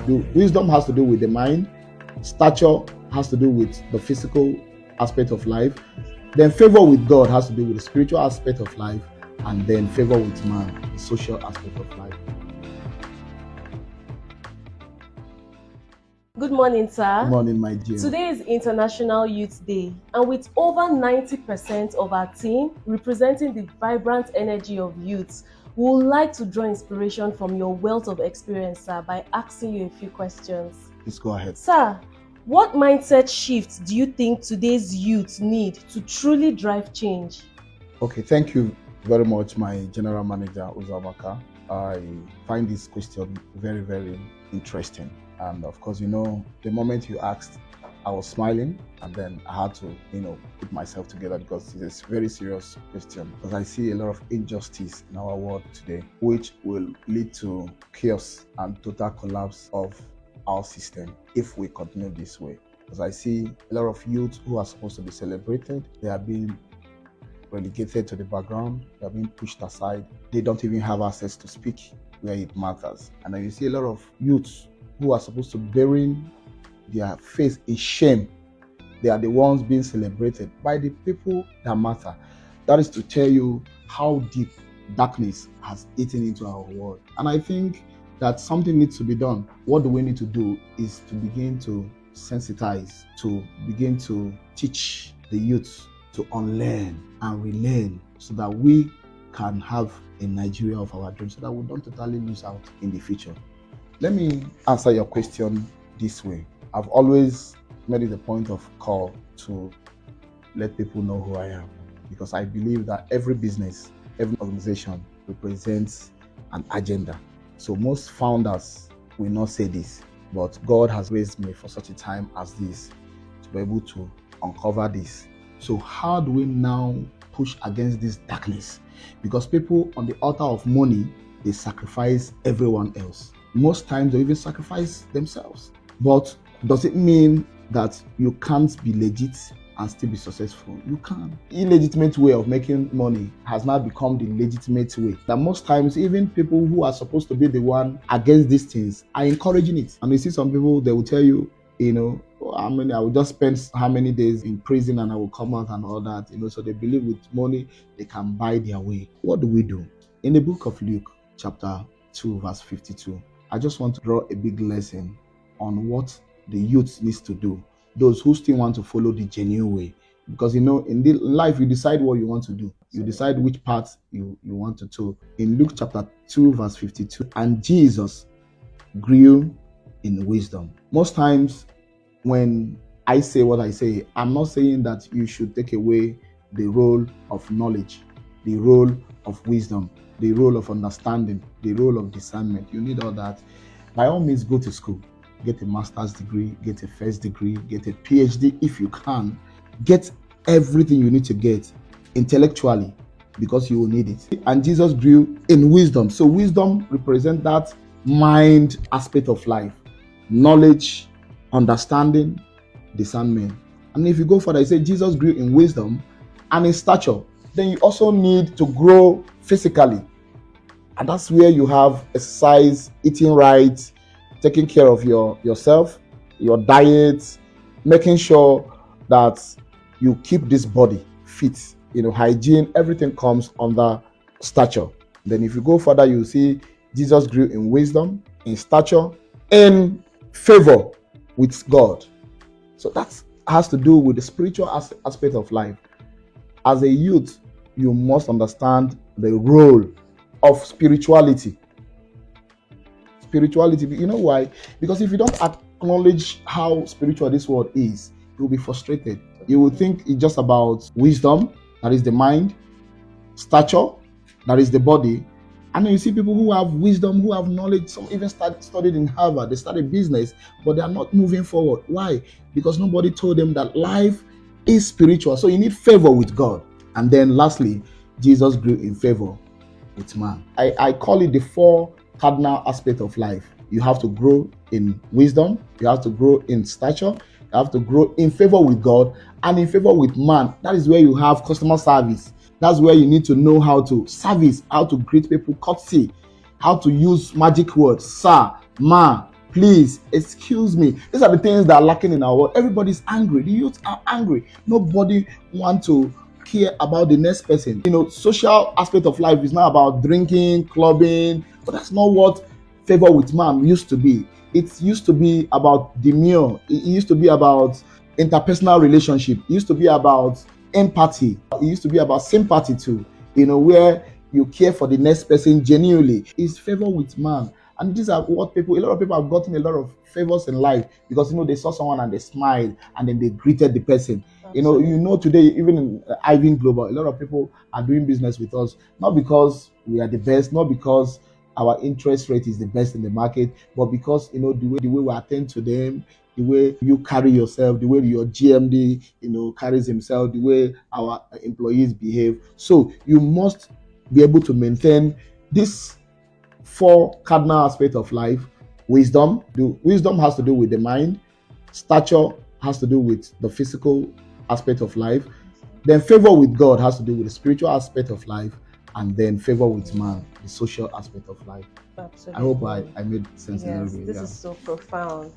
do, wisdom has to do with the mind, stature has to do with the physical aspect of life, then favor with God has to do with the spiritual aspect of life, and then favor with man, the social aspect of life. Good morning, sir. Good morning, my dear. Today is International Youth Day, and with over 90% of our team representing the vibrant energy of youth, we would like to draw inspiration from your wealth of experience, sir, by asking you a few questions. Please go ahead. Sir, what mindset shifts do you think today's youth need to truly drive change? Okay, thank you very much, my General Manager, Uzonna. I find this question very, very interesting. And of course, the moment you asked, I was smiling, and then I had to, put myself together because it's a very serious question. Because I see a lot of injustice in our world today, which will lead to chaos and total collapse of our system if we continue this way. Because I see a lot of youth who are supposed to be celebrated, they are being relegated to the background, they are being pushed aside. They don't even have access to speak where it matters. And then you see a lot of youths who are supposed to bury their face in shame. They are the ones being celebrated by the people that matter. That is to tell you how deep darkness has eaten into our world. And I think that something needs to be done. What do we need to do is to begin to sensitize, to begin to teach the youth to unlearn and relearn so that we can have a Nigeria of our dreams, so that we don't totally lose out in the future. Let me answer your question this way. I've always made it a point of call to let people know who I am, because I believe that every business, every organization represents an agenda. So most founders will not say this, but God has raised me for such a time as this to be able to uncover this. So how do we now push against this darkness? Because people on the altar of money, they sacrifice everyone else. Most times they even sacrifice themselves. But does it mean that you can't be legit and still be successful? You can. Illegitimate way of making money has now become the legitimate way. That most times even people who are supposed to be the one against these things are encouraging it. And you see some people, they will tell you, I will just spend how many days in prison and I will come out and all that. So they believe with money they can buy their way. What do we do? In the book of Luke, chapter 2, verse 52, I just want to draw a big lesson on what the youth needs to do. Those who still want to follow the genuine way. Because in life, you decide what you want to do. You decide which path you want to take. In Luke chapter 2, verse 52, and Jesus grew in wisdom. Most times when I say what I say, I'm not saying that you should take away the role of knowledge, the role of wisdom, the role of understanding, the role of discernment. You need all that. By all means, go to school, get a master's degree, get a first degree, get a PhD if you can. Get everything you need to get intellectually, because you will need it. And Jesus grew in wisdom. So wisdom represents that mind aspect of life. Knowledge, understanding, discernment. And if you go further, you say Jesus grew in wisdom and in stature. Then you also need to grow physically. And that's where you have exercise, eating right, taking care of yourself, your diet, making sure that you keep this body fit. Hygiene, everything comes under stature. Then if you go further, you see Jesus grew in wisdom, in stature, in favor with God. So that has to do with the spiritual aspect of life. As a youth, you must understand the role of spirituality. You know why? Because if you don't acknowledge how spiritual this world is, you'll be frustrated. You will think it's just about wisdom, that is the mind, stature, that is the body. And then you see people who have wisdom, who have knowledge, some even studied in Harvard, they started business, but they are not moving forward. Why? Because nobody told them that life is spiritual. So you need favor with God. And then lastly, Jesus grew in favor with man. I call it the 4 cardinal aspects of life. You have to grow in wisdom, you have to grow in stature, you have to grow in favor with God and in favor with man. That is where you have customer service. That's where you need to know how to service, how to greet people courtesy, how to use magic words, sir, ma, Please, excuse me. These are the things that are lacking in our world. Everybody's angry. The youth are angry. Nobody want to care about the next person. Social aspect of life is now about drinking, clubbing, but that's not what favor with man used to be. It used to be about demure. It used to be about interpersonal relationship. It used to be about empathy. It used to be about sympathy too. Where you care for the next person genuinely. It's favor with man. And these are what a lot of people have gotten a lot of favors in life because they saw someone and they smiled and then they greeted the person. Today, even in Irvin Global, a lot of people are doing business with us, not because we are the best, not because our interest rate is the best in the market, but because the way we attend to them, the way you carry yourself, the way your GMD carries himself, the way our employees behave. So you must be able to maintain this 4 cardinal aspects of life. Wisdom has to do with the mind. Stature has to do with the physical aspect of life. Then favor with God has to do with the spiritual aspect of life. And then favor with man, the social aspect of life. Absolutely. I hope I made sense. Yes, a little bit. this is so profound.